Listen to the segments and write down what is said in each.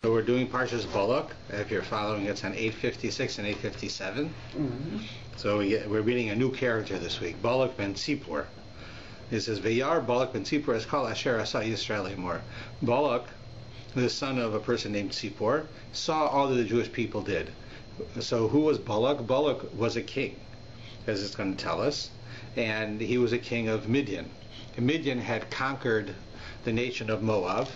So we're doing Parshas Balak. If you're following, it's on 856 and 857. So we're reading a new character this week, Balak ben Tzipor. It says, Vayar Balak ben Tzipor es kol asher asa Yisrael emor. Balak, the son of a person named Tzipor, saw all that the Jewish people did. So who was Balak? Balak was a king, as it's going to tell us, and he was a king of Midian. And Midian had conquered the nation of Moab,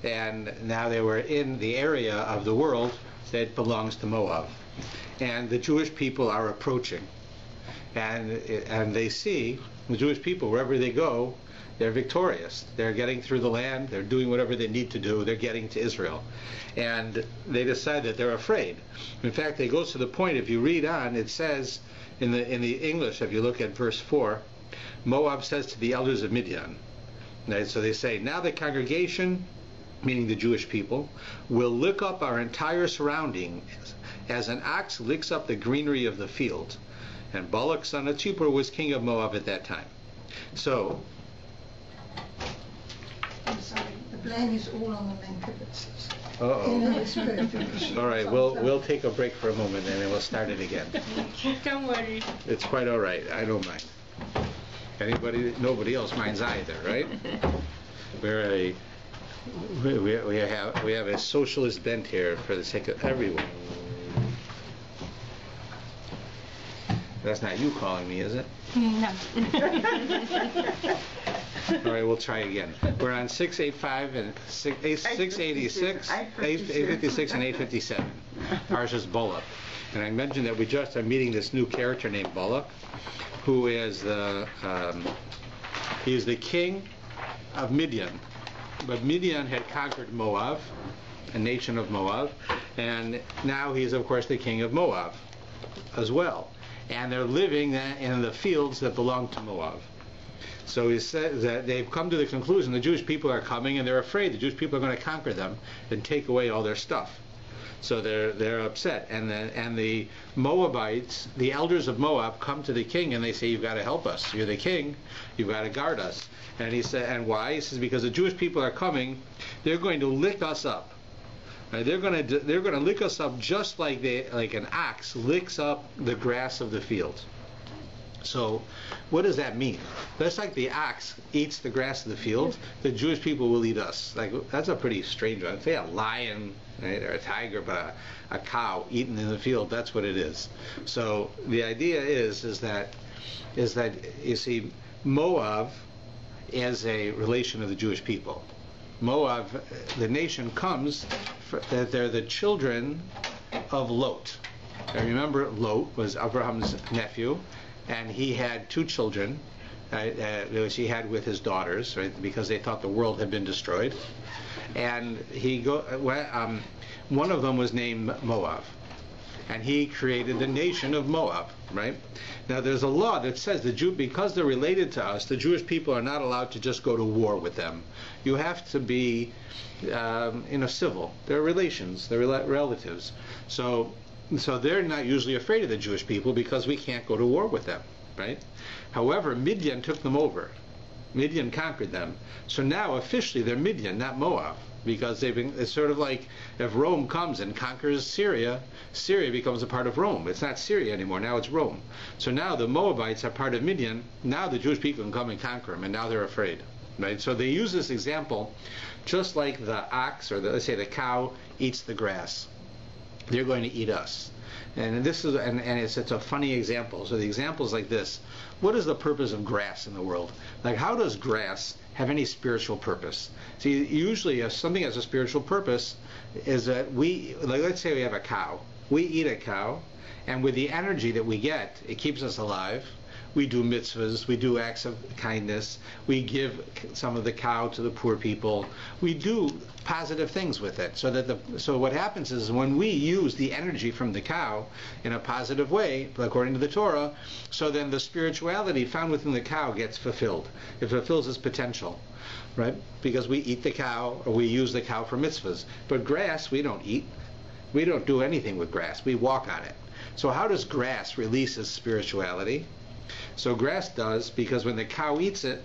and now they were in the area of the world that belongs to Moab. And the Jewish people are approaching, and they see the Jewish people, wherever they go, they're victorious. They're getting through the land, they're doing whatever they need to do, they're getting to Israel. And they decide that they're afraid. In fact, it goes to the point, if you read on, it says in the English, if you look at verse 4, Moab says to the elders of Midian, right? So they say, now the congregation, meaning the Jewish people, will lick up our entire surrounding as an ox licks up the greenery of the field. And Balak, son of Tzipor, was king of Moab at that time. So, I'm sorry, the blame is all on the Mankiewicz. All right, we'll take a break for a moment and then we'll start it again. Don't worry. It's quite all right. I don't mind. Nobody else minds either, right? We have a socialist bent here for the sake of everyone. That's not you calling me, is it? No. All right, we'll try again. We're on 685 and 686, 856 and 857. Parshas Balak. And I mentioned that we just are meeting this new character named Balak, who is he is the king of Midian. But Midian had conquered Moab, a nation of Moab, and now he's of course the king of Moab as well. And they're living in the fields that belong to Moab. So he says that they've come to the conclusion the Jewish people are coming and they're afraid the Jewish people are going to conquer them and take away all their stuff. So they're upset. And the Moabites, the elders of Moab, come to the king and they say, you've got to help us. You're the king. You've got to guard us. And he said, and why? He says, because the Jewish people are coming, they're going to lick us up. Right? They're going to lick us up just like an ox licks up the grass of the field. So what does that mean? That's like the ox eats the grass of the field, the Jewish people will eat us. Like, that's a pretty strange one. Say a lion, right, or a tiger, but a cow eaten in the field, that's what it is. So the idea is that you see, Moab is a relation of the Jewish people. Moab, the nation comes, that they're the children of Lot. Now remember, Lot was Abraham's nephew, and he had two children, which he had with his daughters, right, because they thought the world had been destroyed. And one of them was named Moab, and he created the nation of Moab, right? Now there's a law that says because they're related to us, the Jewish people are not allowed to just go to war with them. You have to be civil. They're relations, they're relatives. So they're not usually afraid of the Jewish people because we can't go to war with them, right? However, Midian took them over. Midian conquered them. So now officially they're Midian, not Moab, because it's sort of like if Rome comes and conquers Syria, Syria becomes a part of Rome. It's not Syria anymore, now it's Rome. So now the Moabites are part of Midian, now the Jewish people can come and conquer them, and now they're afraid. Right? So they use this example just like the ox, or let's say the cow, eats the grass. They're going to eat us. And this is it's a funny example. So the example is like this. What is the purpose of grass in the world? Like, how does grass have any spiritual purpose? See, usually if something has a spiritual purpose is that let's say we have a cow. We eat a cow, and with the energy that we get, it keeps us alive. We do mitzvahs, we do acts of kindness, we give some of the cow to the poor people, we do positive things with it. So what happens is when we use the energy from the cow in a positive way, according to the Torah, so then the spirituality found within the cow gets fulfilled. It fulfills its potential, right? Because we eat the cow, or we use the cow for mitzvahs. But grass, we don't eat. We don't do anything with grass. We walk on it. So how does grass release its spirituality? So grass does, because when the cow eats it,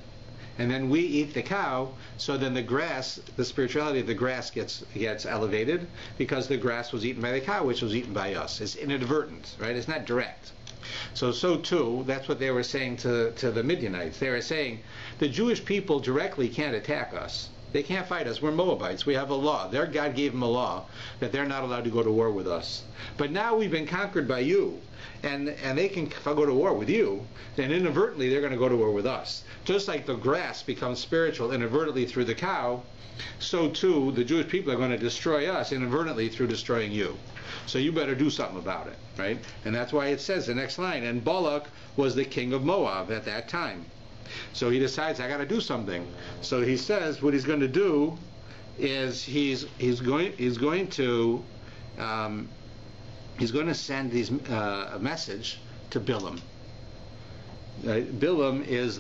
and then we eat the cow, so then the grass, the spirituality of the grass gets elevated because the grass was eaten by the cow, which was eaten by us. It's inadvertent, right? It's not direct. So too, that's what they were saying to the Midianites. They were saying the Jewish people directly can't attack us. They can't fight us. We're Moabites. We have a law. Their God gave them a law that they're not allowed to go to war with us. But now we've been conquered by you, and they can go to war with you, then inadvertently they're going to go to war with us. Just like the grass becomes spiritual inadvertently through the cow, so too the Jewish people are going to destroy us inadvertently through destroying you. So you better do something about it, right? And that's why it says the next line, and Balak was the king of Moab at that time. So he decides, I got to do something. So he says what he's going to do is he's going to send a message to Bilam. Bilam is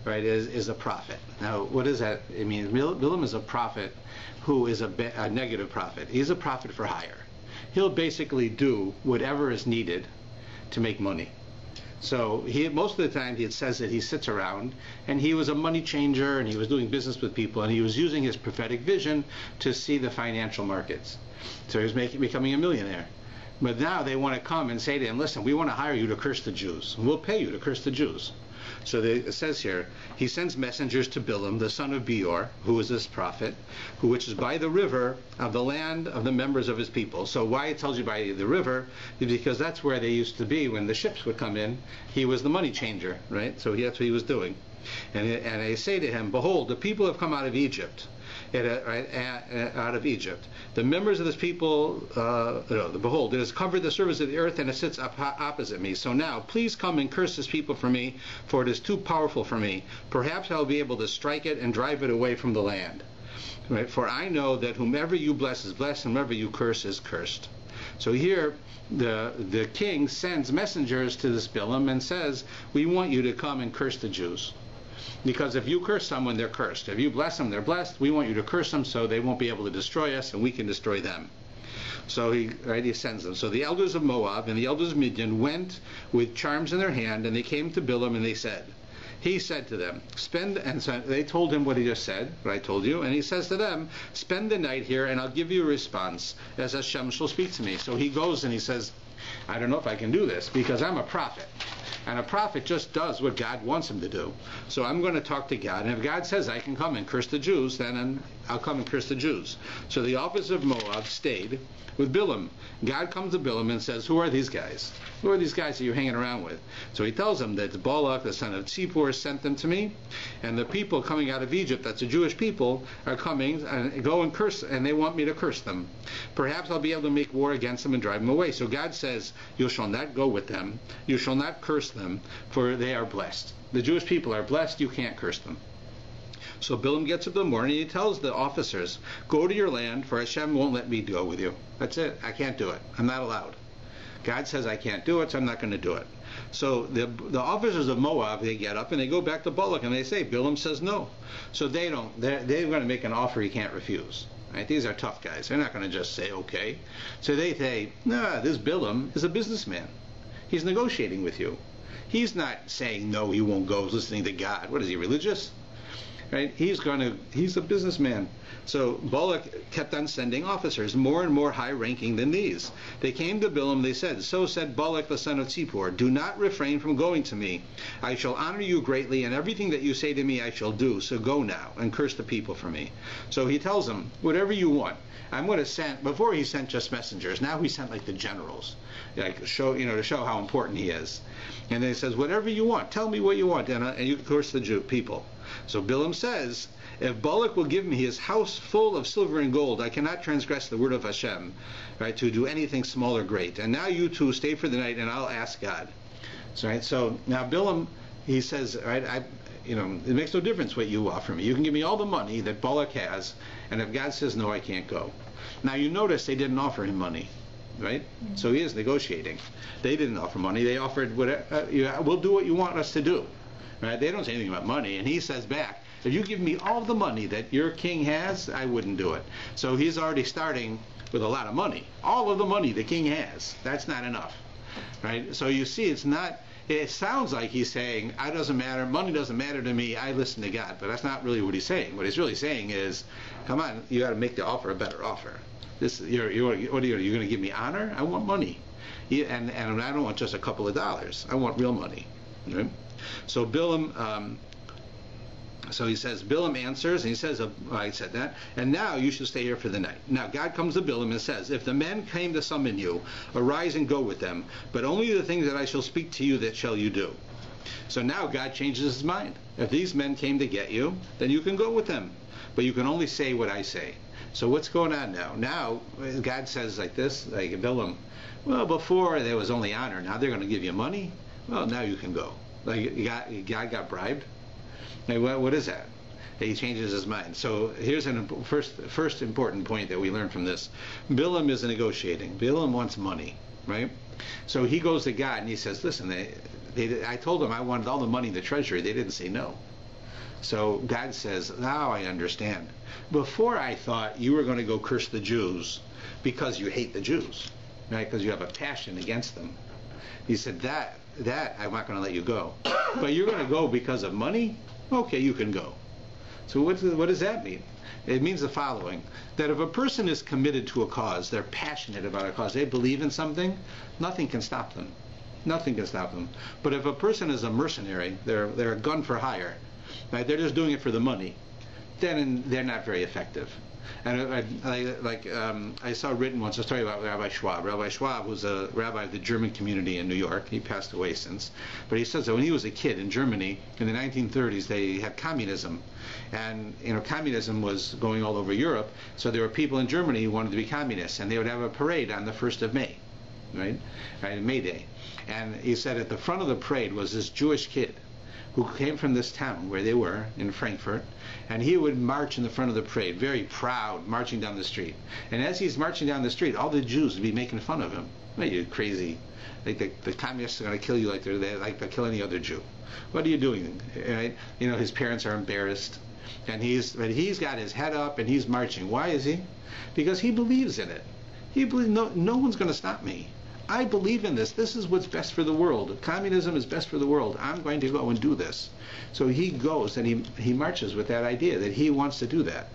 is a prophet. Now, what does that mean? Bilam is a prophet who is a negative prophet. He's a prophet for hire. He'll basically do whatever is needed to make money. So most of the time it says that he sits around, and he was a money changer, and he was doing business with people, and he was using his prophetic vision to see the financial markets. So he was becoming a millionaire. But now they want to come and say to him, listen, we want to hire you to curse the Jews. We'll pay you to curse the Jews. So it says here, he sends messengers to Bilam, the son of Beor, who is this prophet, which is by the river of the land of the members of his people. So why it tells you by the river is because that's where they used to be when the ships would come in. He was the money changer, right? So that's what he was doing. And they say to him, behold, the people have come out of Egypt. Out of Egypt. The members of this people, behold, it has covered the surface of the earth, and it sits opposite me. So now, please come and curse this people for me, for it is too powerful for me. Perhaps I'll be able to strike it and drive it away from the land. Right? For I know that whomever you bless is blessed, and whomever you curse is cursed. So here, the king sends messengers to this Bilam and says, we want you to come and curse the Jews. Because if you curse someone, they're cursed. If you bless them, they're blessed. We want you to curse them so they won't be able to destroy us, and we can destroy them. So he sends them. So the elders of Moab and the elders of Midian went with charms in their hand, and they came to Bilam, and he said to them, so they told him what he just said, what I told you, and he says to them, spend the night here, and I'll give you a response, as Hashem shall speak to me. So he goes and he says, I don't know if I can do this, because I'm a prophet. And a prophet just does what God wants him to do. So I'm going to talk to God. And if God says I can come and curse the Jews, then I'll come and curse the Jews. So the officers of Moab stayed with Bilam. God comes to Bilam and says, who are these guys? Who are these guys that you're hanging around with? So he tells them that Balak, the son of Zippor, sent them to me. And the people coming out of Egypt, that's the Jewish people, are coming and go and curse, and they want me to curse them. Perhaps I'll be able to make war against them and drive them away. So God says, you shall not go with them. You shall not curse them, for they are blessed. The Jewish people are blessed. You can't curse them. So Bilam gets up in the morning and he tells the officers, go to your land, for Hashem won't let me go with you. That's it. I can't do it. I'm not allowed. God says I can't do it, so I'm not going to do it. So the officers of Moab, they get up and they go back to Balak and they say, Bilam says no. So they're going to make an offer he can't refuse. Right? These are tough guys. They're not going to just say okay. So they say, no, this Bilam is a businessman. He's negotiating with you. He's not saying no, he won't go, listening to God. What is he, religious? Right? He's a businessman. So Balak kept on sending officers, more and more high-ranking than these. They came to Bilam, they said, so said Balak the son of Zippor, do not refrain from going to me. I shall honor you greatly, and everything that you say to me I shall do. So go now and curse the people for me. So he tells them, whatever you want. I'm going to send, before he sent just messengers, now he sent like the generals, like to show how important he is. And then he says, whatever you want, tell me what you want, and you curse the Jew people. So Bilam says, if Balak will give me his house full of silver and gold, I cannot transgress the word of Hashem, right, to do anything small or great. And now you two stay for the night, and I'll ask God. So now Bilam, he says, right, it makes no difference what you offer me. You can give me all the money that Balak has, and if God says no, I can't go. Now you notice they didn't offer him money, right? Mm-hmm. So he is negotiating. They didn't offer money. They offered, we'll do what you want us to do. Right? They don't say anything about money, and he says back, if you give me all the money that your king has, I wouldn't do it. So he's already starting with a lot of money. All of the money the king has, that's not enough. Right? So you see, it's not it sounds like he's saying, "I doesn't matter, money doesn't matter to me. I listen to God." But that's not really what he's saying. What he's really saying is, "Come on, you got to make the offer a better offer. What are you going to give me honor? I want money, and I don't want just a couple of dollars. I want real money." Right? So Bilam. So he says, Bilam answers, and he says, I said that, and now you should stay here for the night. Now God comes to Bilam and says, "If the men came to summon you, arise and go with them, but only the things that I shall speak to you that shall you do." So now God changes his mind. If these men came to get you, then you can go with them, but you can only say what I say. So what's going on now? Now God says like this, like Bilam, "Well, before there was only honor, now they're going to give you money. Well, now you can go." Like God got bribed. Now, what is that? He changes his mind. So here's first important point that we learn from this. Bilam is negotiating. Bilam wants money, right? So he goes to God and he says, "Listen, I told them I wanted all the money in the treasury. They didn't say no." So God says, "Now I understand. Before I thought you were going to go curse the Jews because you hate the Jews, right? Because you have a passion against them." He said, that I'm not going to let you go. But you're going to go because of money? Okay, you can go. So what does that mean? It means the following, that if a person is committed to a cause, they're passionate about a cause, they believe in something, nothing can stop them. Nothing can stop them. But if a person is a mercenary, they're a gun for hire, right? They're just doing it for the money, then they're not very effective. And I saw written once a story about Rabbi Schwab. Rabbi Schwab was a rabbi of the German community in New York. He passed away since. But he says that when he was a kid in Germany in the 1930s, they had communism. And communism was going all over Europe. So there were people in Germany who wanted to be communists. And they would have a parade on the 1st of May, right, May Day. And he said at the front of the parade was this Jewish kid who came from this town where they were, in Frankfurt, and he would march in the front of the parade, very proud, marching down the street. And as he's marching down the street, all the Jews would be making fun of him. "Well, you're crazy. Like the communists are going to kill you like they kill any other Jew. What are you doing?" Right? His parents are embarrassed. And he's got his head up and he's marching. Why is he? Because he believes in it. He believes, no one's going to stop me. I believe in this. This is what's best for the world. Communism is best for the world. I'm going to go and do this. So he goes and he marches with that idea that he wants to do that.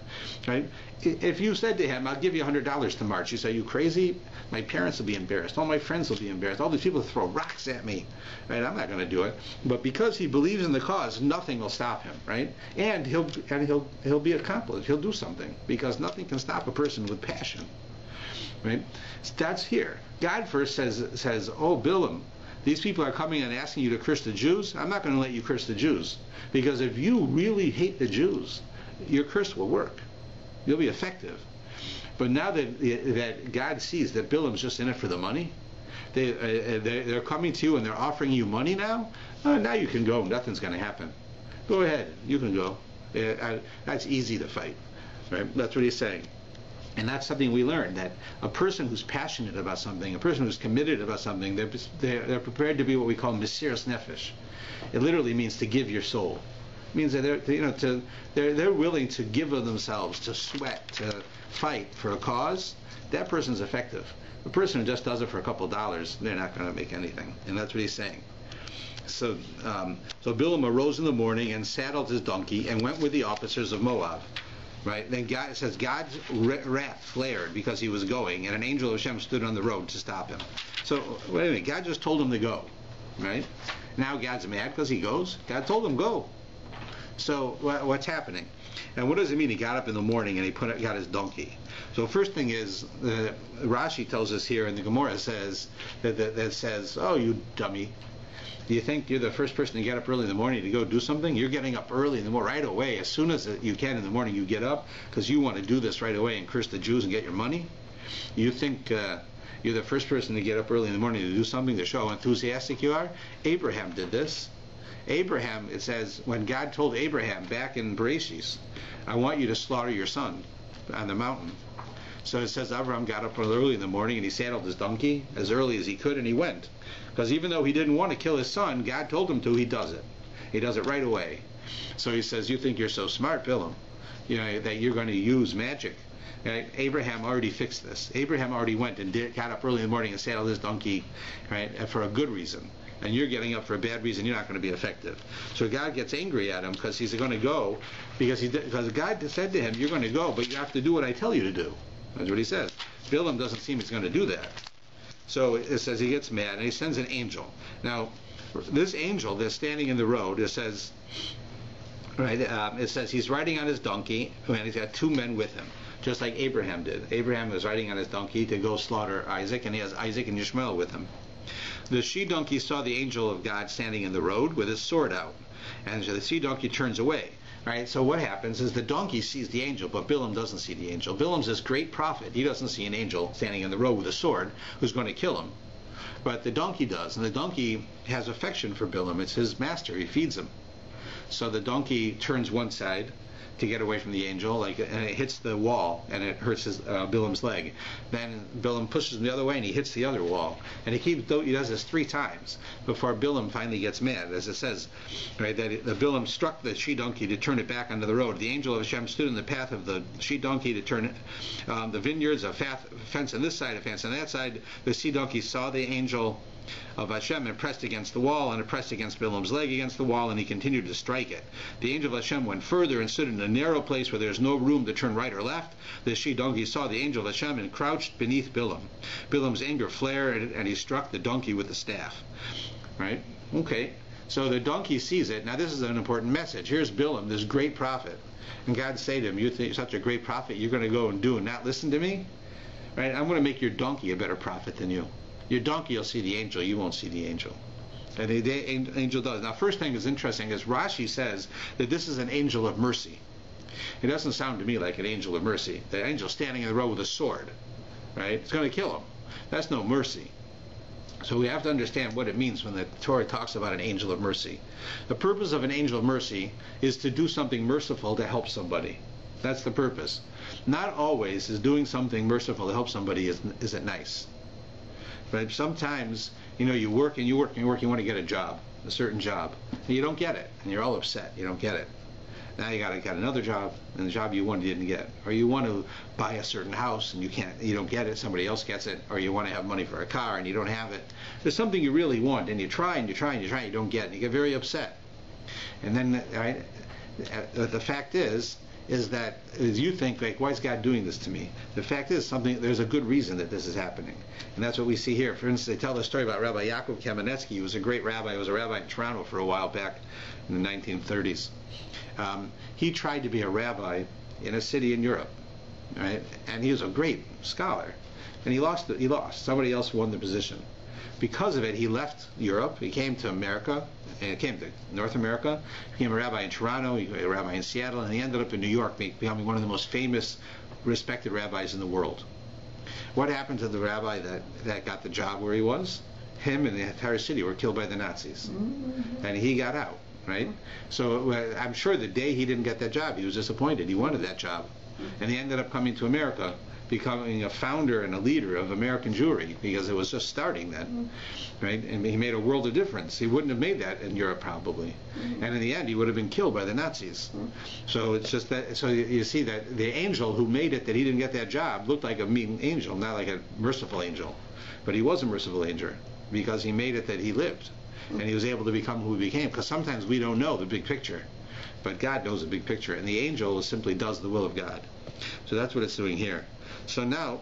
Right? If you said to him, "I'll give you $100 to march," you say, "Are you crazy? My parents will be embarrassed. All my friends will be embarrassed. All these people will throw rocks at me. Right? I'm not going to do it." But because he believes in the cause, nothing will stop him. Right? And he'll be accomplished. He'll do something because nothing can stop a person with passion. Right? That's here. God first says, "Oh, Bilam, these people are coming and asking you to curse the Jews. I'm not going to let you curse the Jews, because if you really hate the Jews, your curse will work. You'll be effective." But now that God sees that Bilam's just in it for the money, they're coming to you and they're offering you money now. Now you can go. Nothing's going to happen. Go ahead. You can go. That's easy to fight. Right? That's what he's saying. And that's something we learned, that a person who's passionate about something, a person who's committed about something, they're prepared to be what we call mesiras nefesh. It literally means to give your soul. It means that they're willing to give of themselves, to sweat, to fight for a cause. That person's effective. The person who just does it for a couple of dollars, they're not going to make anything. And that's what he's saying. So Bilam arose in the morning and saddled his donkey and went with the officers of Moab. Right? Then it says God's wrath flared because he was going, and an angel of Hashem stood on the road to stop him. So wait a minute, God just told him to go, right? Now God's mad because he goes. God told him go. So what's happening? And what does it mean? He got up in the morning and he got his donkey. So first thing is, Rashi tells us here, and the Gemara says that says, "Oh, you dummy. Do you think you're the first person to get up early in the morning to go do something? You're getting up early in the morning, right away. As soon as you can in the morning, you get up because you want to do this right away and curse the Jews and get your money? You think you're the first person to get up early in the morning to do something to show how enthusiastic you are? Abraham did this. Abraham, it says, when God told Abraham back in Bereshit, I want you to slaughter your son on the mountain. So it says Avram got up early in the morning and he saddled his donkey as early as he could and he went. Because even though he didn't want to kill his son, God told him to, he does it. He does it right away. So he says, you think you're so smart, Bilam, that you're going to use magic. Right? Abraham already fixed this. Abraham already went and got up early in the morning and saddled his donkey, right, for a good reason. and you're getting up for a bad reason, you're not going to be effective. So God gets angry at him because he's going to go, because God said to him, you're going to go, but you have to do what I tell you to do. That's what he says. Balaam doesn't seem he's going to do that. So it says he gets mad, and he sends an angel. Now, this angel that's standing in the road, it says, right, it says he's riding on his donkey, and he's got two men with him, just like Abraham did. Abraham was riding on his donkey to go slaughter Isaac, and he has Isaac and Ishmael with him. The she-donkey saw the angel of God standing in the road with his sword out, and so the she-donkey turns away. Right, so what happens is the donkey sees the angel, but Balaam doesn't see the angel. Balaam's this great prophet. He doesn't see an angel standing in the road with a sword who's going to kill him. But the donkey does, and the donkey has affection for Balaam. It's his master. He feeds him. So the donkey turns one side to get away from the angel, and it hits the wall, and it hurts Balaam's leg. Then Balaam pushes him the other way, and he hits the other wall. And he does this 3 times before Balaam finally gets mad, as it says, right, that Balaam struck the she-donkey to turn it back onto the road. The angel of Hashem stood in the path of the she-donkey to turn the vineyards, a fence on this side, a fence on that side. The she-donkey saw the angel of Hashem and pressed against the wall, and it pressed against Balaam's leg against the wall, and he continued to strike it. The angel of Hashem went further and stood in a narrow place where there is no room to turn right or left. The she-donkey saw the angel of Hashem and crouched beneath Balaam. Balaam's anger flared, and he struck the donkey with the staff. Right? Okay. So the donkey sees it. Now this is an important message. Here's Balaam, this great prophet. And God say to him, you think you're such a great prophet, you're going to go and do and not listen to me? Right? I'm going to make your donkey a better prophet than you. Your donkey will see the angel, you won't see the angel. And the angel does. Now, first thing is interesting is Rashi says that this is an angel of mercy. It doesn't sound to me like an angel of mercy. The angel standing in the road with a sword, right? It's going to kill him. That's no mercy. So we have to understand what it means when the Torah talks about an angel of mercy. The purpose of an angel of mercy is to do something merciful to help somebody. That's the purpose. Not always is doing something merciful to help somebody is it nice. But sometimes, you work and you work and you work, you want to get a job, a certain job, and you don't get it, and you're all upset, you don't get it. Now you got another job, and the job you wanted you didn't get. Or you want to buy a certain house, and you don't get it, somebody else gets it. Or you want to have money for a car, and you don't have it. There's something you really want, and you try, and you try, and you try, and you don't get it, and you get very upset. And then, right, the fact is that as you think, like, why is God doing this to me? The fact is, there's a good reason that this is happening. And that's what we see here. For instance, they tell the story about Rabbi Yaakov Kamenetsky. He was a great rabbi. He was a rabbi in Toronto for a while back in the 1930s. He tried to be a rabbi in a city in Europe, right? And he was a great scholar. And he lost. Somebody else won the position. Because of it, he left Europe. He came to America, and came to North America. He became a rabbi in Toronto, he became a rabbi in Seattle, and he ended up in New York, becoming one of the most famous, respected rabbis in the world. What happened to the rabbi that got the job where he was? Him and the entire city were killed by the Nazis. And he got out, right? So I'm sure the day he didn't get that job, he was disappointed. He wanted that job. And he ended up coming to America, becoming a founder and a leader of American Jewry, because it was just starting then, right? And he made a world of difference. He wouldn't have made that in Europe probably, and in the end he would have been killed by the Nazis. So it's just that. So you see that the angel who made it, that he didn't get that job, looked like a mean angel, not like a merciful angel, but he was a merciful angel because he made it that he lived, and he was able to become who he became. Because sometimes we don't know the big picture, but God knows the big picture, and the angel simply does the will of God. So that's what it's doing here. So now,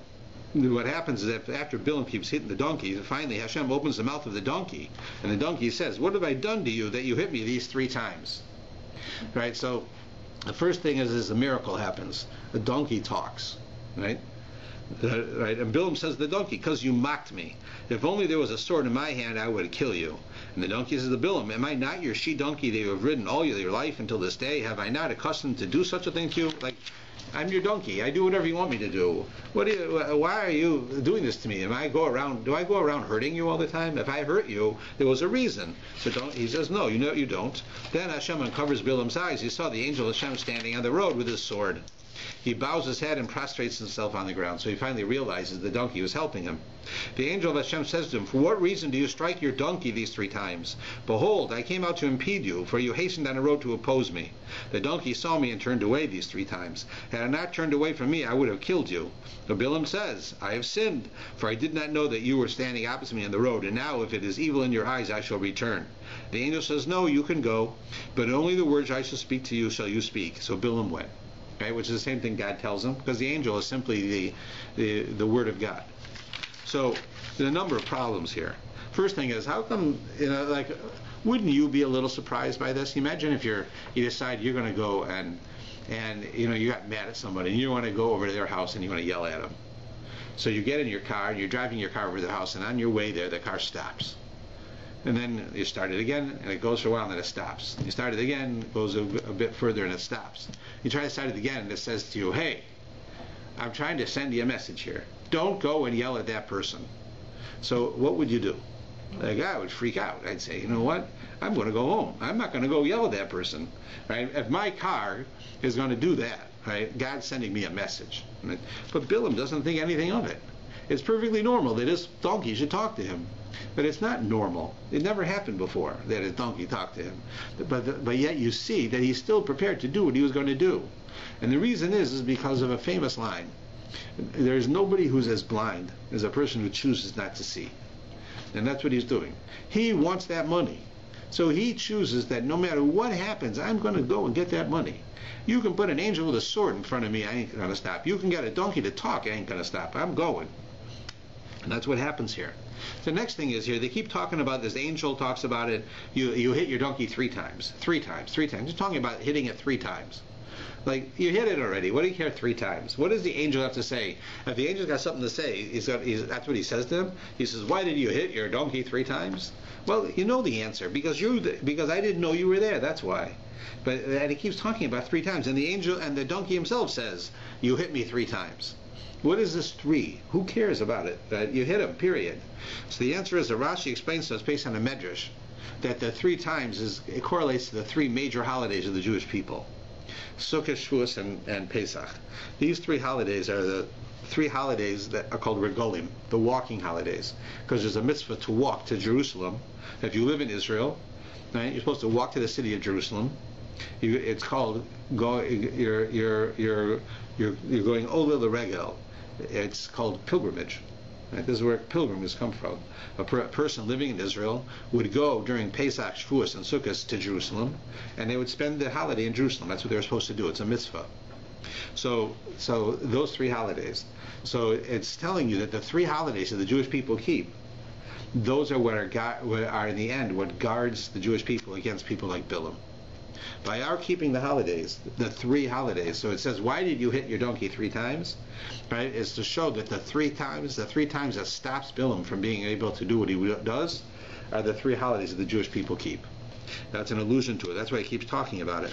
what happens is that after Balaam keeps hitting the donkey, finally Hashem opens the mouth of the donkey, and the donkey says, "What have I done to you that you hit me these 3 times?" Right. So the first thing is a miracle happens. The donkey talks. Right. Right. And Balaam says to the donkey, "Because you mocked me. If only there was a sword in my hand, I would kill you." And the donkey says to Balaam, "Am I not your she-donkey that you have ridden all your life until this day? Have I not accustomed to do such a thing to you? Like, I'm your donkey. I do whatever you want me to do. Why are you doing this to me? Do I go around hurting you all the time? If I hurt you, there was a reason." So he says, "No, you don't." Then Hashem uncovers Balaam's eyes. He saw the angel of Hashem standing on the road with his sword. He bows his head and prostrates himself on the ground. So he finally realizes the donkey was helping him. The angel of Hashem says to him, "For what reason do you strike your donkey these 3 times? Behold, I came out to impede you, for you hastened on the road to oppose me. The donkey saw me and turned away these 3 times. Had I not turned away from me, I would have killed you." But Bilam says, "I have sinned, for I did not know that you were standing opposite me on the road, and now if it is evil in your eyes, I shall return." The angel says, "No, you can go, but only the words I shall speak to you shall you speak." So Bilam went, right? Which is the same thing God tells him, because the angel is simply the word of God. So there are a number of problems here. First thing is, how come, wouldn't you be a little surprised by this? Imagine if you decide you're going to go and you got mad at somebody and you want to go over to their house and you want to yell at them. So you get in your car and you're driving your car over to the house, and on your way there the car stops. And then you start it again, and it goes for a while, and then it stops. You start it again, it goes a bit further, and it stops. You try to start it again, and it says to you, "Hey, I'm trying to send you a message here. Don't go and yell at that person." So what would you do? I would freak out. I'd say, "You know what? I'm going to go home. I'm not going to go yell at that person." Right? If my car is going to do that, right? God's sending me a message. But Bilam doesn't think anything of it. It's perfectly normal that his donkey should talk to him. But it's not normal. It never happened before that his donkey talked to him. But yet you see that he's still prepared to do what he was going to do. And the reason is because of a famous line. There's nobody who's as blind as a person who chooses not to see. And that's what he's doing. He wants that money. So he chooses that no matter what happens, I'm going to go and get that money. You can put an angel with a sword in front of me, I ain't going to stop. You can get a donkey to talk, I ain't going to stop. I'm going. And that's what happens here. The next thing is here, they keep talking about this. Angel talks about it. You hit your donkey 3 times. 3 times. 3 times. He's talking about hitting it 3 times. Like, you hit it already. What do you care 3 times? What does the angel have to say? If the angel's got something to say, that's what he says to him. He says, "Why did you hit your donkey 3 times? Well, you know the answer. Because I didn't know you were there. That's why. And he keeps talking about 3 times. And the angel and the donkey himself says, "You hit me 3 times." What is this 3? Who cares about it? You hit him, period. So the answer is, that Rashi explains to us based on a medrash that the 3 times it correlates to the 3 major holidays of the Jewish people: Sukkot, Shavuos, and Pesach. These 3 holidays are the 3 holidays that are called regolim, the walking holidays, because there's a mitzvah to walk to Jerusalem. If you live in Israel, right, you're supposed to walk to the city of Jerusalem. It's called you're going over the regel. It's called pilgrimage. Right? This is where pilgrims come from. A person living in Israel would go during Pesach, Shavuos, and Sukkot to Jerusalem, and they would spend the holiday in Jerusalem. That's what they're supposed to do. It's a mitzvah. So those 3 holidays. So it's telling you that the 3 holidays that the Jewish people keep, those are what are in the end what guards the Jewish people against people like Bilam. By our keeping the holidays, the 3 holidays, so it says, "Why did you hit your donkey 3 times?" Right? It's to show that the 3 times that stops Bilam from being able to do what he does, are the 3 holidays that the Jewish people keep. That's an allusion to it. That's why he keeps talking about it.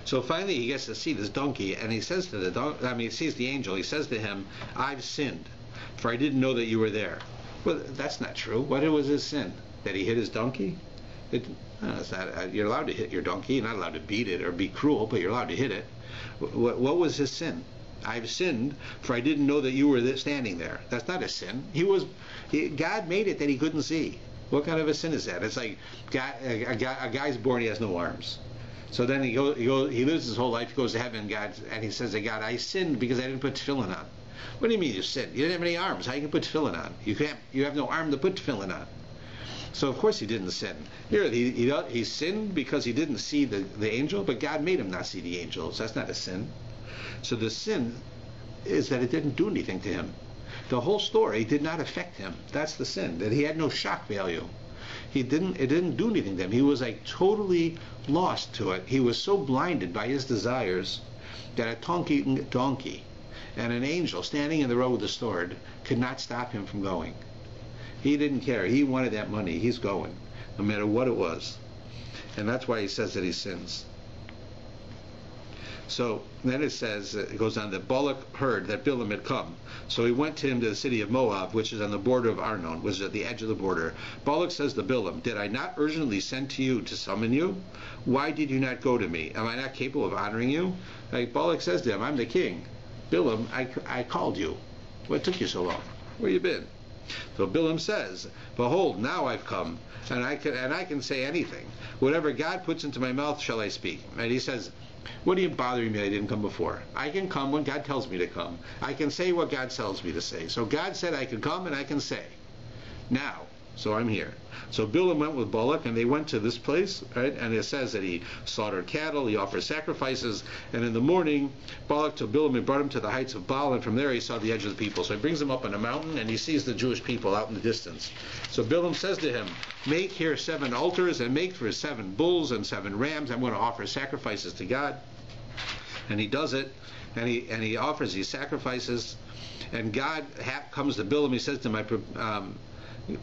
So finally he gets to see this donkey, and he says to he sees the angel. He says to him, "I've sinned, for I didn't know that you were there." Well, that's not true. What was his sin? That he hit his donkey? It's not, you're allowed to hit your donkey. You're not allowed to beat it or be cruel, but you're allowed to hit it. What was his sin? "I've sinned, for I didn't know that you were standing there." That's not a sin. God made it that he couldn't see. What kind of a sin is that? It's like a guy's born, he has no arms. So then he lives his whole life, he goes to heaven, and he says to God, "I sinned because I didn't put tefillin on." What do you mean you sinned? You didn't have any arms. How you can put tefillin on? You have no arm to put tefillin on. So of course he didn't sin. Here he sinned because he didn't see the angel, but God made him not see the angels. That's not a sin. So the sin is that it didn't do anything to him. The whole story did not affect him. That's the sin, that he had no shock value. It didn't do anything to him. He was like totally lost to it. He was so blinded by his desires that a donkey and an angel standing in the road with a sword could not stop him from going. He didn't care. He wanted that money. He's going, no matter what it was. And that's why he says that he sins. So then it says, it goes on, that Balak heard that Bilam had come. So he went to him to the city of Moab, which is on the border of Arnon, which is at the edge of the border. Balak says to Bilam, did I not urgently send to you to summon you? Why did you not go to me? Am I not capable of honoring you? Like Balak says to him, I'm the king. Bilam, I called you. What took you so long? Where you been? So Bilam says, behold, now I've come, and I can say anything. Whatever God puts into my mouth shall I speak. And he says, what are you bothering me I didn't come before? I can come when God tells me to come. I can say what God tells me to say. So God said I could come and I can say. Now, so I'm here. So Bilam went with Balak, and they went to this place, right? And it says that he slaughtered cattle, he offered sacrifices, and in the morning, Balak took Bilam and brought him to the heights of Baal, and from there he saw the edge of the people. So he brings him up on a mountain, and he sees the Jewish people out in the distance. So Bilam says to him, make here 7 altars, and make for 7 bulls and 7 rams. I'm going to offer sacrifices to God. And he does it, and he offers these sacrifices, and God comes to Bilam. He says to him,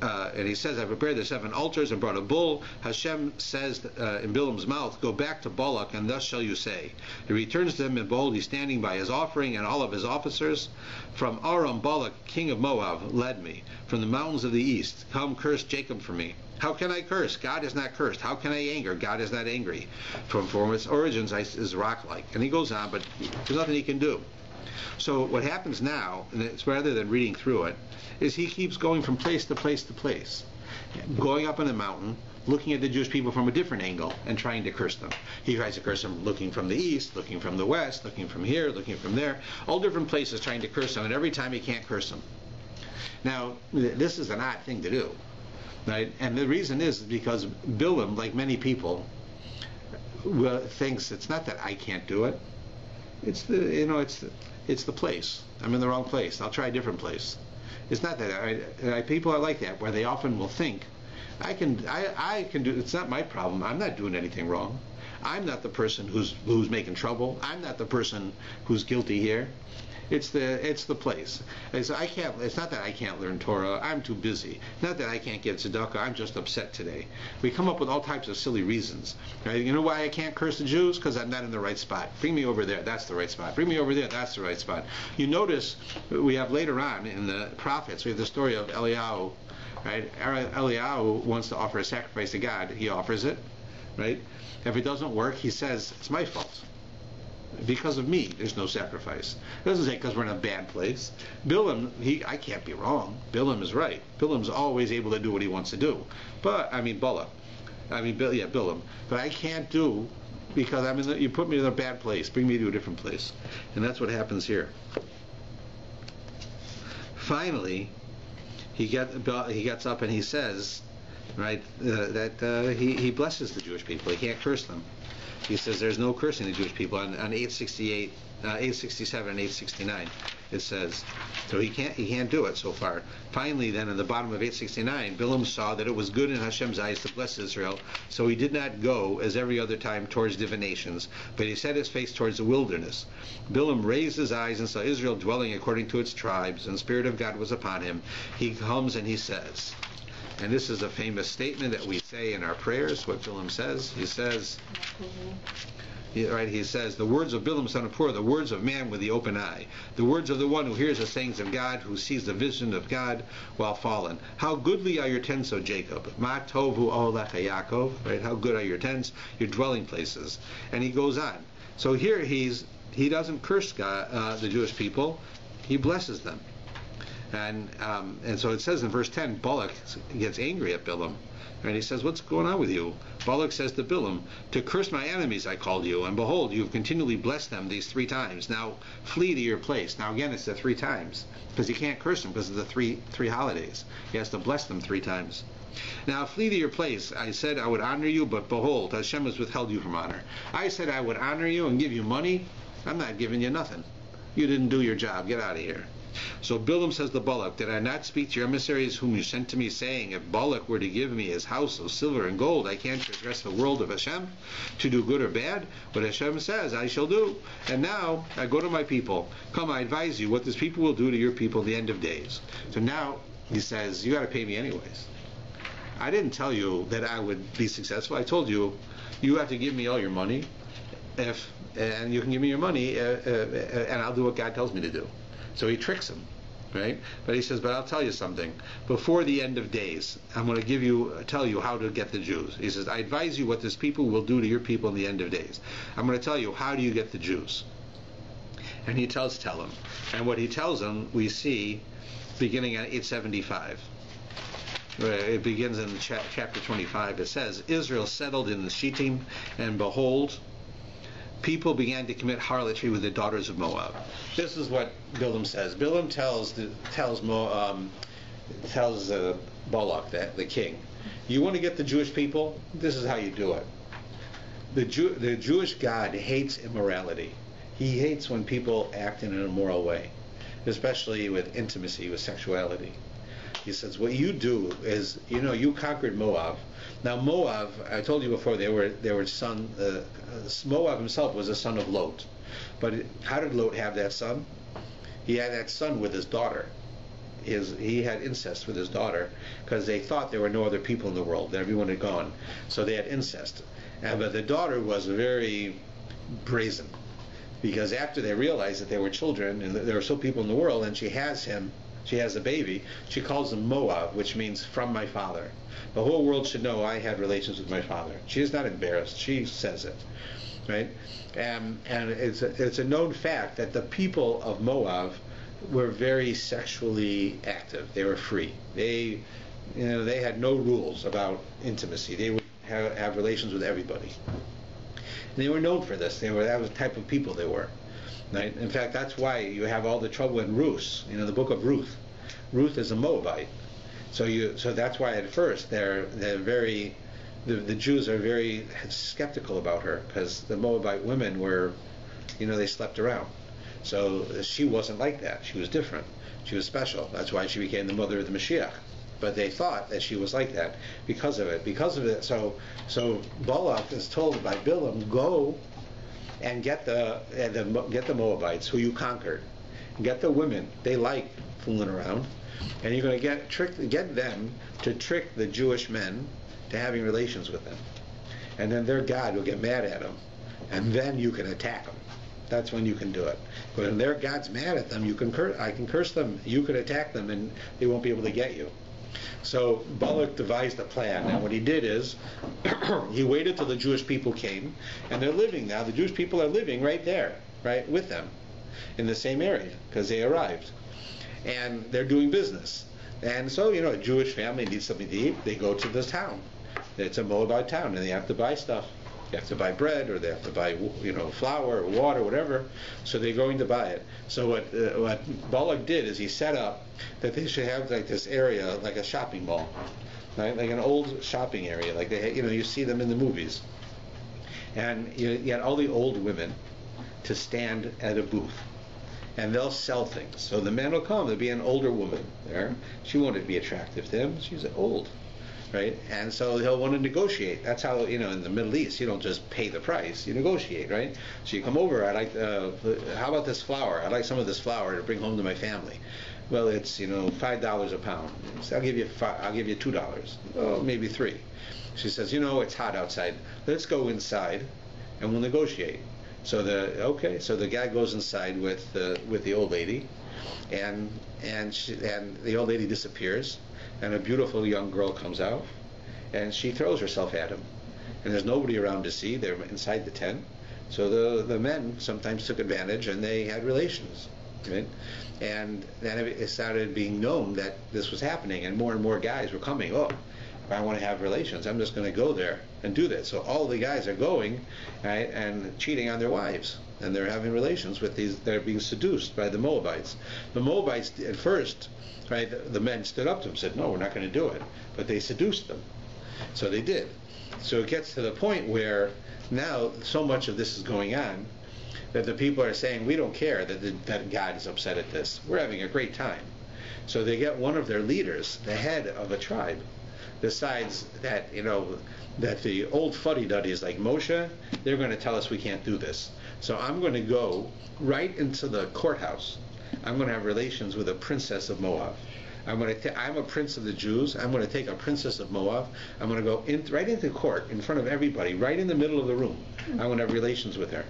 and he says, I prepared the 7 altars and brought a bull. Hashem says in Bilam's mouth, go back to Balak, and thus shall you say. He returns to him, and behold, he's standing by his offering and all of his officers. From Aram, Balak, king of Moab, led me. From the mountains of the east, come curse Jacob for me. How can I curse? God is not cursed. How can I anger? God is not angry. From its origins is rock-like. And he goes on, but there's nothing he can do. So what happens now, and it's rather than reading through it, is he keeps going from place to place to place, going up on the mountain, looking at the Jewish people from a different angle and trying to curse them. He tries to curse them looking from the east, looking from the west, looking from here, looking from there, all different places trying to curse them, and every time he can't curse them. Now, this is an odd thing to do, right? And the reason is because Bilam, like many people, thinks it's not that I can't do it. It's the place. I'm in the wrong place. I'll try a different place. It's not that people are like that, where they often will think, I can do. It's not my problem. I'm not doing anything wrong. I'm not the person who's making trouble. I'm not the person who's guilty here. It's the place. It's not that I can't learn Torah. I'm too busy. Not that I can't get tzedakah. I'm just upset today. We come up with all types of silly reasons. Right? You know why I can't curse the Jews? Because I'm not in the right spot. Bring me over there. That's the right spot. Bring me over there. That's the right spot. You notice we have later on in the prophets, we have the story of Eliyahu. Right? Eliyahu wants to offer a sacrifice to God. He offers it. Right? If it doesn't work, he says, it's my fault. Because of me, there's no sacrifice. It doesn't say because we're in a bad place. Bilam, I can't be wrong. Bilam is right. Bilam's always able to do what he wants to do. But, Bilam. But I can't do because you put me in a bad place. Bring me to a different place. And that's what happens here. Finally, he gets up and he says, right, that he blesses the Jewish people. He can't curse them. He says there's no cursing the Jewish people on 868, 867 and 869. It says, so he can't do it so far. Finally, then, at the bottom of 869, Bilam saw that it was good in Hashem's eyes to bless Israel, so he did not go as every other time towards divinations, but he set his face towards the wilderness. Bilam raised his eyes and saw Israel dwelling according to its tribes, and the Spirit of God was upon him. He comes and he says, and this is a famous statement that we say in our prayers, what Bilam says. He says, he says, the words of Bilam son of Pur, the words of man with the open eye, the words of the one who hears the sayings of God, who sees the vision of God while fallen. How goodly are your tents, O Jacob. Ma tovu olecha Yaakov. Right? How good are your tents, your dwelling places. And he goes on. So here he doesn't curse God, the Jewish people. He blesses them. And so it says in verse 10, Balak gets angry at Bilam. And he says, what's going on with you? Balak says to Bilam, to curse my enemies I called you, and behold, you have continually blessed them these 3 times. Now flee to your place. Now again, it's the 3 times, because he can't curse them because of the three holidays. He has to bless them 3 times. Now flee to your place. I said I would honor you, but behold, Hashem has withheld you from honor. I said I would honor you and give you money. I'm not giving you nothing. You didn't do your job. Get out of here. So Bilam says to Balak, did I not speak to your emissaries whom you sent to me, saying, if Balak were to give me his house of silver and gold, I can't transgress the word of Hashem to do good or bad? What Hashem says, I shall do. And now I go to my people. Come, I advise you what this people will do to your people at the end of days. So now he says, you got to pay me anyways. I didn't tell you that I would be successful. I told you, you have to give me all your money. If and you can give me your money, and I'll do what God tells me to do. So he tricks him, right? But he says, but I'll tell you something. Before the end of days, I'm going to tell you how to get the Jews. He says, I advise you what this people will do to your people in the end of days. I'm going to tell you, how do you get the Jews? And he tell him. And what he tells him, we see beginning at 875. It begins in chapter 25. It says, Israel settled in the Shittim, and behold, people began to commit harlotry with the daughters of Moab. This is what Bilam says. Bilam tells Balak, the king, you want to get the Jewish people? This is how you do it. The Jewish God hates immorality. He hates when people act in an immoral way, especially with intimacy, with sexuality. He says, what you do is, you conquered Moab. Now Moab, I told you before, Moab himself was a son of Lot. But how did Lot have that son? He had that son with his daughter. He had incest with his daughter because they thought there were no other people in the world, that everyone had gone. So they had incest. But the daughter was very brazen, because after they realized that they were children and that there were still people in the world, and she has a baby, she calls him Moab, which means from my father. The whole world should know I had relations with my father. She is not embarrassed. She says it, right? And it's a known fact that the people of Moab were very sexually active. They were free. They had no rules about intimacy. They would have relations with everybody. And they were known for this. That was the type of people they were. Right? In fact, that's why you have all the trouble in Ruth. The book of Ruth. Ruth is a Moabite. So that's why at first the Jews are very skeptical about her, because the Moabite women were, they slept around. So she wasn't like that. She was different. She was special. That's why she became the mother of the Mashiach. But they thought that she was like that because of it. So Balak is told by Bilam, go and get the Moabites who you conquered. Get the women. They like fooling around. And you're going to get them to trick the Jewish men to having relations with them. And then their God will get mad at them. And then you can attack them. That's when you can do it. But when their God's mad at them, I can curse them. You can attack them, and they won't be able to get you. So Balak devised a plan. Now what he did is, he waited till the Jewish people came, and they're living now. The Jewish people are living right there, right with them, in the same area, because they arrived. And they're doing business. And so, a Jewish family needs something to eat. They go to this town. It's a Moabite town, and they have to buy stuff. They have to buy bread, or they have to buy, flour or water, whatever. So they're going to buy it. So what Balak did is he set up that they should have like this area, like a shopping mall, right? Like an old shopping area, like you see them in the movies. And you had all the old women to stand at a booth, and they'll sell things. So the man will come. There'll be an older woman there. She won't be attractive to him. She's old. Right? And so he'll want to negotiate. That's how, in the Middle East, you don't just pay the price, you negotiate, right? So you come over, how about this flour? I'd like some of this flour to bring home to my family. Well, it's, $5 a pound. So I'll give you $2. Oh, maybe $3. She says, it's hot outside. Let's go inside and we'll negotiate. So the guy goes inside with the old lady, and the old lady disappears. And a beautiful young girl comes out, and she throws herself at him. And there's nobody around to see. They're inside the tent. So the men sometimes took advantage, and they had relations. Right? And then it started being known that this was happening, and more guys were coming. Oh, if I want to have relations, I'm just going to go there and do that. So all the guys are going, right, and cheating on their wives. And they're having relations with these. They're being seduced by the Moabites. The Moabites at first, right, the men stood up to them and said, no, we're not going to do it. But they seduced them. So they did. So it gets to the point where now so much of this is going on that the people are saying, we don't care that God is upset at this. We're having a great time. So they get one of their leaders, the head of a tribe, decides that, that the old fuddy-duddies like Moshe, they're going to tell us we can't do this. So I'm going to go right into the courthouse. I'm going to have relations with a princess of Moab. I'm a prince of the Jews. I'm going to take a princess of Moab. I'm going to go right into court in front of everybody, right in the middle of the room. I'm going to have relations with her.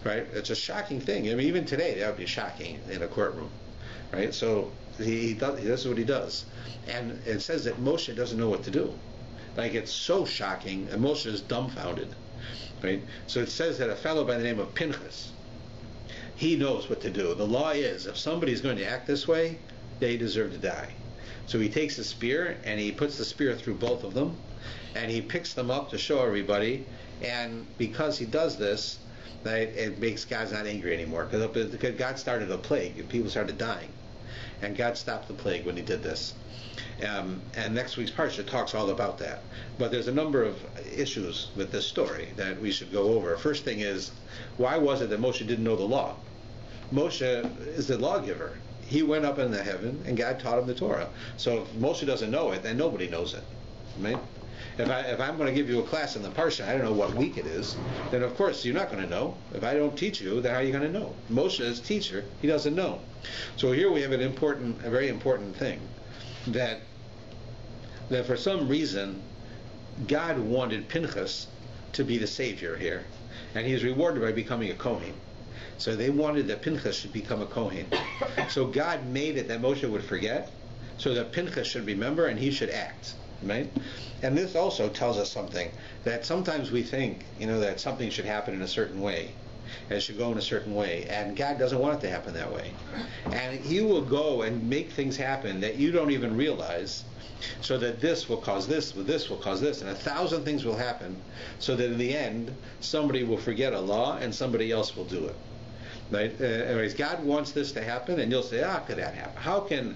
right? It's a shocking thing. I mean, even today that would be shocking in a courtroom, right? So he does. This is what he does, and it says that Moshe doesn't know what to do. Like, it's so shocking, and Moshe is dumbfounded, right? So it says that a fellow by the name of Pinchas, he knows what to do. The law is, if somebody's going to act this way, they deserve to die. So he takes a spear and he puts the spear through both of them, and he picks them up to show everybody. And because he does this, it makes God not angry anymore, because God started a plague and people started dying, and God stopped the plague when he did this. And next week's parsha talks all about that. But there's a number of issues with this story that we should go over. First thing is, why was it that Moshe didn't know the law? Moshe is the lawgiver. He went up into heaven, and God taught him the Torah. So if Moshe doesn't know it, then nobody knows it, right? If I'm going to give you a class in the Parsha, I don't know what week it is, then of course you're not going to know. If I don't teach you, then how are you going to know? Moshe is teacher, he doesn't know. So here we have a very important thing, that for some reason God wanted Pinchas to be the savior here, and he's rewarded by becoming a Kohen. So they wanted that Pinchas should become a Kohen. So God made it that Moshe would forget, so that Pinchas should remember and he should act. Right? And this also tells us something, that sometimes we think, that something should happen in a certain way, and it should go in a certain way, and God doesn't want it to happen that way. And he will go and make things happen that you don't even realize, so that this will cause this will cause this, and 1,000 things will happen, so that in the end, somebody will forget a law and somebody else will do it. Right? Anyways, God wants this to happen, and you'll say, how could that happen? How can,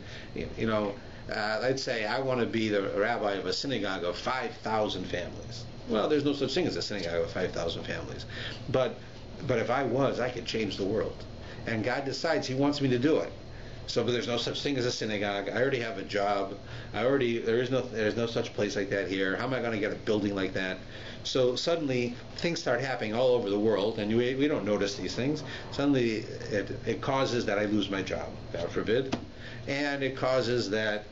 let's say I want to be the rabbi of a synagogue of 5,000 families. Well, there's no such thing as a synagogue of 5,000 families. But if I was, I could change the world. And God decides he wants me to do it. So, but there's no such thing as a synagogue. I already have a job. There's no such place like that here. How am I going to get a building like that? So suddenly things start happening all over the world, and we don't notice these things. Suddenly it causes that I lose my job, God forbid. And it causes that,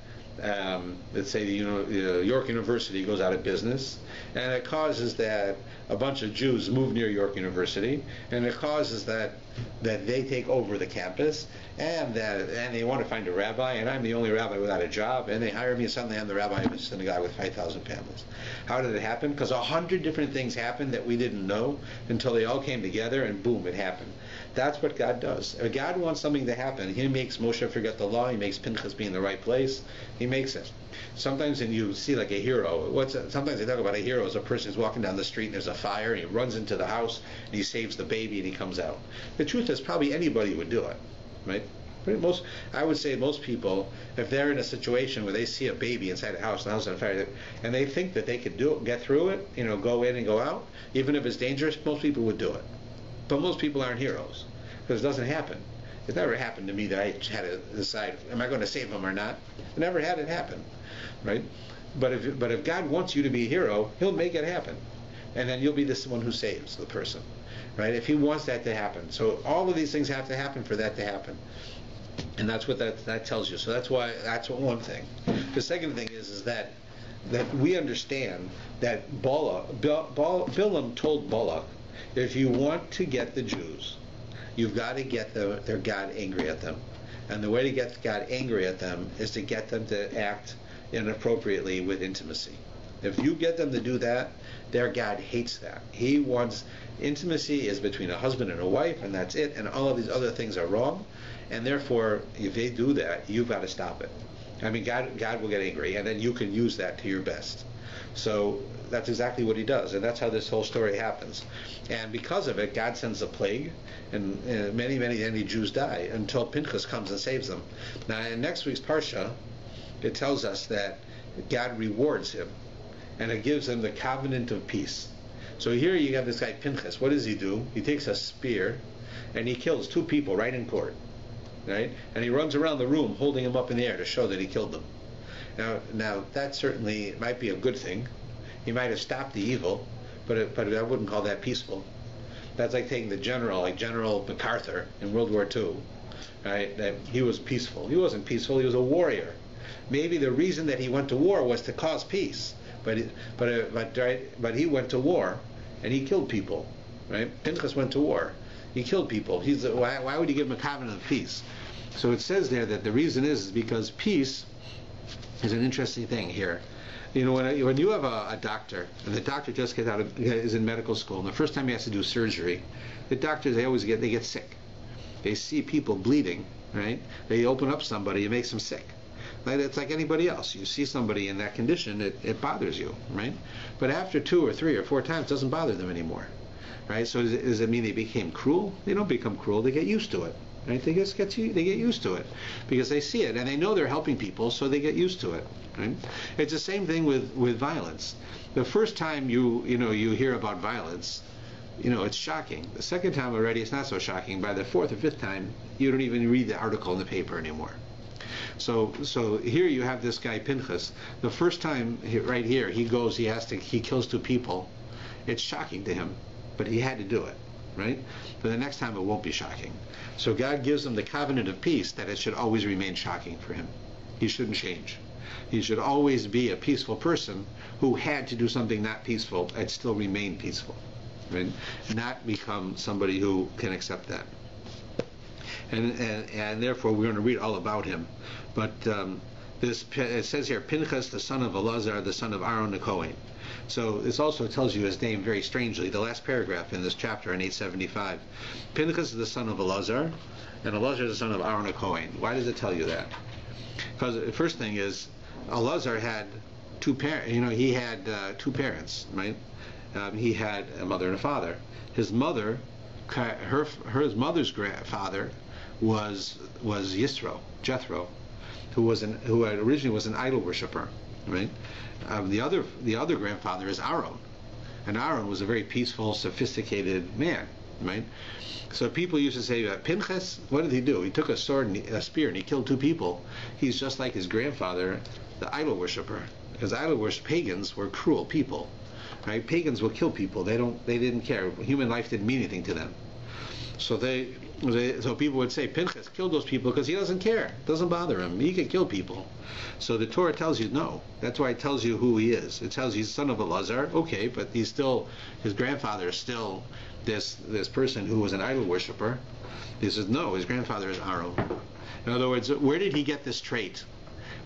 let's say the York University goes out of business, and it causes that a bunch of Jews move near York University, and it causes that they take over the campus, and they want to find a rabbi, and I'm the only rabbi without a job, and they hire me, and suddenly I'm the rabbi of a synagogue with 5,000 families. How did it happen? Because 100 different things happened that we didn't know until they all came together, and boom, it happened. That's what God does. If God wants something to happen, he makes Moshe forget the law, he makes Pinchas be in the right place, he makes it. Sometimes you see like a hero. Sometimes they talk about a hero as a person who's walking down the street and there's a fire, and he runs into the house and he saves the baby and he comes out. The truth is, probably anybody would do it, right? But I would say most people, if they're in a situation where they see a baby inside a house and the house is on fire, and they think that they could get through it, go in and go out, even if it's dangerous, most people would do it. But most people aren't heroes, because it doesn't happen. It never happened to me that I had to decide, am I going to save him or not? I never had it happen, right? But if God wants you to be a hero, he'll make it happen, and then you'll be the one who saves the person, right? If he wants that to happen. So all of these things have to happen for that to happen, and that's what that tells you. So that's one thing. The second thing is that we understand that Bilam told Balak, if you want to get the Jews, you've got to get their God angry at them. And the way to get God angry at them is to get them to act inappropriately with intimacy. If you get them to do that, their God hates that. He wants intimacy is between a husband and a wife, and that's it, and all of these other things are wrong. And therefore, if they do that, you've got to stop it. I mean, God will get angry, and then you can use that to your best. So that's exactly what he does, and that's how this whole story happens. And because of it, God sends a plague, and many Jews die until Pinchas comes and saves them. Now, in next week's Parsha, it tells us that God rewards him, and it gives him the covenant of peace. So here you have this guy Pinchas. What does he do? He takes a spear, and he kills 2 people right in court, right? And he runs around the room holding them up in the air to show that he killed them. Now that certainly might be a good thing. He might have stopped the evil, but I wouldn't call that peaceful. That's like taking the general, like General MacArthur in World War II, right? That he was peaceful. He wasn't peaceful. He was a warrior. Maybe the reason that he went to war was to cause peace, but he went to war and he killed people, right? Pinchas went to war. He killed people. Why would you give him a covenant of peace? So it says there that the reason is because peace is an interesting thing here. You know, when you have a doctor, and the doctor just is in medical school, and the first time he has to do surgery, the doctors, they get sick. They see people bleeding, right? They open up somebody, it makes them sick. It's like anybody else. You see somebody in that condition, it bothers you, right? But after 2 or 3 or 4 times, it doesn't bother them anymore, right? So does it mean they became cruel? They don't become cruel. They get used to it, right? They get used to it because they see it and they know they're helping people, so they get used to it, right? It's the same thing with violence. The first time you hear about violence, it's shocking. The second time already, it's not so shocking. By the 4th or 5th time, you don't even read the article in the paper anymore. So here you have this guy Pinchas. The first time, right here, he kills 2 people. It's shocking to him, but he had to do it, right? But the next time it won't be shocking. So God gives him the covenant of peace that it should always remain shocking for him. He shouldn't change. He should always be a peaceful person who had to do something not peaceful and still remain peaceful, right? Not become somebody who can accept that. And therefore we're going to read all about him. But it says here, Pinchas, the son of Elazar, the son of Aaron the Kohen. So this also tells you his name very strangely. The last paragraph in this chapter in 875. Pinchas is the son of Elazar, and Elazar is the son of Aaron the Kohen. Why does it tell you that? Because the first thing is, Elazar had 2 parents. He had 2 parents, right? He had a mother and a father. His mother, her mother's grandfather was Jethro, who originally was an idol worshiper, right? The other grandfather is Aaron, and Aaron was a very peaceful, sophisticated man, right? So people used to say, Pinchas, what did he do? He took a sword and a spear and he killed 2 people. He's just like his grandfather, the idol worshiper, because pagans were cruel people, right? Pagans will kill people. They didn't care. Human life didn't mean anything to them. So people would say, Pinchas killed those people because he doesn't care. It doesn't bother him. He can kill people. So the Torah tells you no. That's why it tells you who he is. It tells you he's son of Elazar. Okay, but his grandfather is still this person who was an idol worshiper. He says, no, his grandfather is Aaron. In other words, where did he get this trait?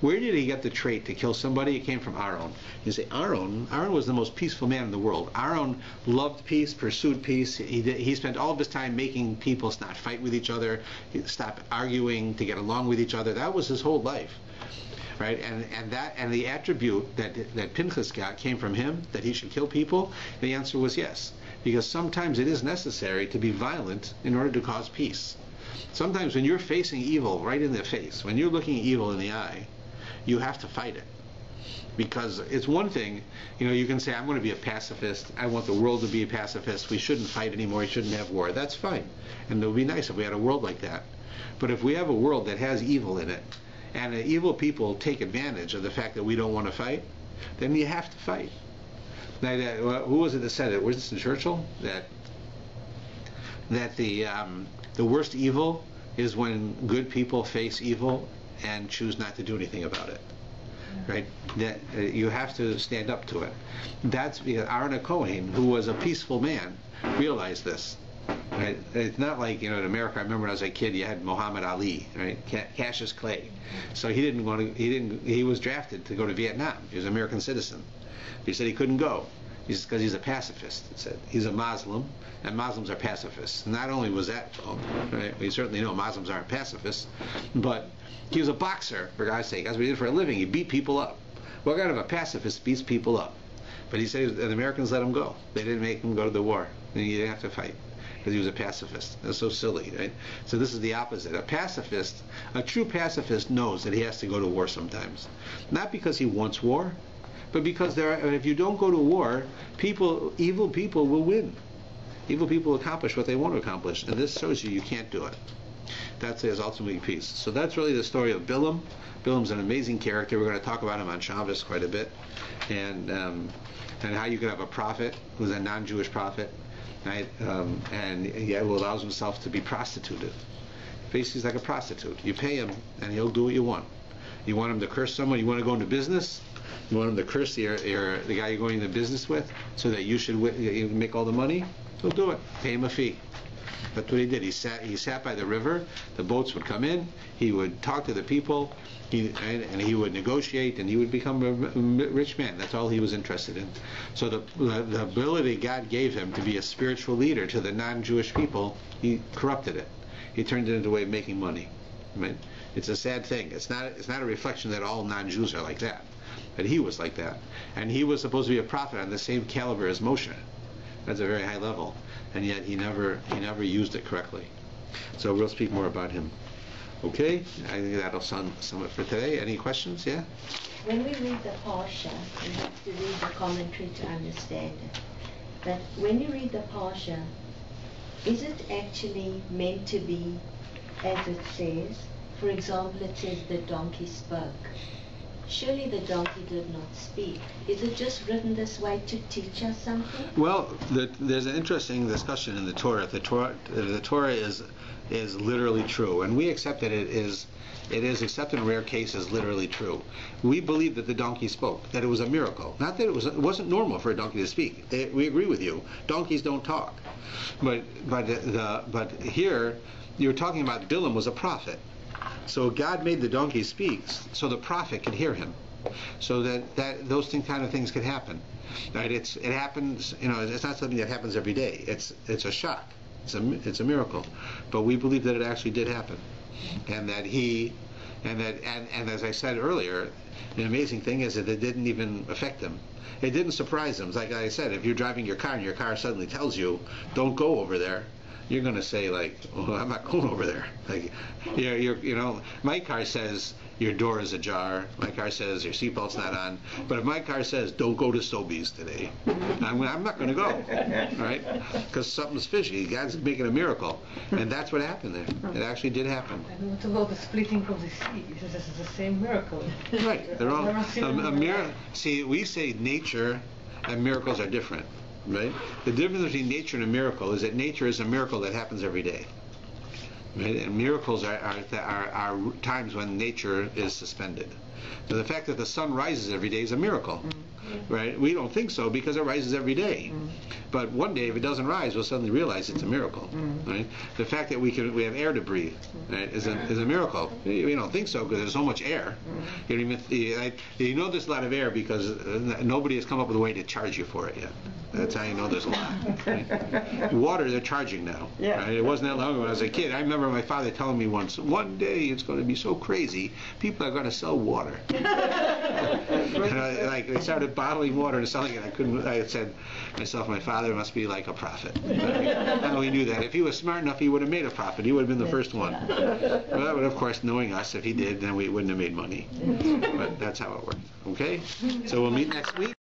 Where did he get the trait to kill somebody? It came from Aaron. You say, Aaron was the most peaceful man in the world. Aaron loved peace, pursued peace. He spent all of his time making people not fight with each other, stop arguing, to get along with each other. That was his whole life, right? And the attribute that Pinchas got came from him, that he should kill people. The answer was yes, because sometimes it is necessary to be violent in order to cause peace. Sometimes when you're facing evil right in the face, when you're looking evil in the eye, you have to fight it. Because it's one thing, you can say, I'm going to be a pacifist. I want the world to be a pacifist. We shouldn't fight anymore. We shouldn't have war. That's fine. And it would be nice if we had a world like that. But if we have a world that has evil in it, and the evil people take advantage of the fact that we don't want to fight, then you have to fight. Now, who was it that said it? Was it Churchill? That the worst evil is when good people face evil and choose not to do anything about it, right? That you have to stand up to it. That's because Aaron Cohen, who was a peaceful man, realized this. Right? It's not like in America. I remember when I was a kid, you had Muhammad Ali, right? Cassius Clay. So he was drafted to go to Vietnam. He was an American citizen. He said he couldn't go. He said because he's a pacifist. He said he's a Muslim, and Muslims are pacifists. And not only was that wrong, right? We certainly know Muslims aren't pacifists, but he was a boxer, for God's sake. That's what he did for a living. He beat people up. What kind of a pacifist beats people up? But he said the Americans let him go. They didn't make him go to the war. And he didn't have to fight because he was a pacifist. That's so silly, right? So this is the opposite. A true pacifist knows that he has to go to war sometimes. Not because he wants war, but because if you don't go to war, evil people will win. Evil people accomplish what they want to accomplish. And this shows you can't do it. That's his ultimate peace. So that's really the story of Bilam. Bilam's an amazing character. We're going to talk about him on Shabbos quite a bit, and how you could have a prophet who's a non-Jewish prophet, right? Who allows himself to be prostituted. Basically, he's like a prostitute. You pay him, and he'll do what you want. You want him to curse someone. You want to go into business. You want him to curse the guy you're going into business with, so that you make all the money. He'll do it. Pay him a fee. That's what he did. He sat by the river. The boats would come in. He would talk to the people. And he would negotiate, and he would become a rich man. That's all he was interested in. So the ability God gave him to be a spiritual leader to the non-Jewish people, he corrupted it. He turned it into a way of making money. Right? It's a sad thing. It's not a reflection that all non-Jews are like that. But he was like that. And he was supposed to be a prophet on the same caliber as Moshe. That's a very high level. And yet he never used it correctly. So we'll speak more about him. Okay, I think that'll sum it for today. Any questions? Yeah? When we read the Parsha, we have to read the commentary to understand it. But when you read the Parsha, is it actually meant to be as it says? For example, it says the donkey spoke. Surely the donkey did not speak. Is it just written this way to teach us something? Well, there's an interesting discussion in the Torah. The Torah is literally true, and we accept that it is, except in rare cases, literally true. We believe that the donkey spoke, that it was a miracle. Not that it wasn't normal for a donkey to speak. We agree with you. Donkeys don't talk. But here, you're talking about Bilam was a prophet. So God made the donkey speak so the prophet could hear him. So that those kind of things could happen. Right? It happens, it's not something that happens every day. It's a shock. It's a miracle. But we believe that it actually did happen. And as I said earlier, the amazing thing is that it didn't even affect him. It didn't surprise him. It's like I said, if you're driving your car and your car suddenly tells you, don't go over there, you're going to say, like, oh, I'm not going over there. Like, my car says your door is ajar. My car says your seatbelt's not on. But if my car says don't go to Sobeys today, I'm not going to go, right? Because something's fishy. God's making a miracle, and that's what happened there. It actually did happen. And what about the splitting of the sea? This is the same miracle. Right. They're all a miracle. See, we say nature and miracles are different. Right? The difference between nature and a miracle is that nature is a miracle that happens every day. Right? And miracles are times when nature is suspended. So the fact that the sun rises every day is a miracle. Right? We don't think so because it rises every day. But one day, if it doesn't rise, we'll suddenly realize it's a miracle. Right? The fact that we have air to breathe, right, is a miracle. We don't think so because there's so much air. You know there's a lot of air because nobody has come up with a way to charge you for it yet. That's how you know there's a lot. Right? Water, they're charging now. Yeah. Right? It wasn't that long ago when I was a kid. I remember my father telling me once, one day it's going to be so crazy, people are going to sell water. And they started bottling water and selling it. I said myself, my father must be like a prophet. How he knew that. If he was smart enough, he would have made a profit. He would have been the first one. But of course, knowing us, if he did, then we wouldn't have made money. But that's how it works. Okay? So we'll meet next week.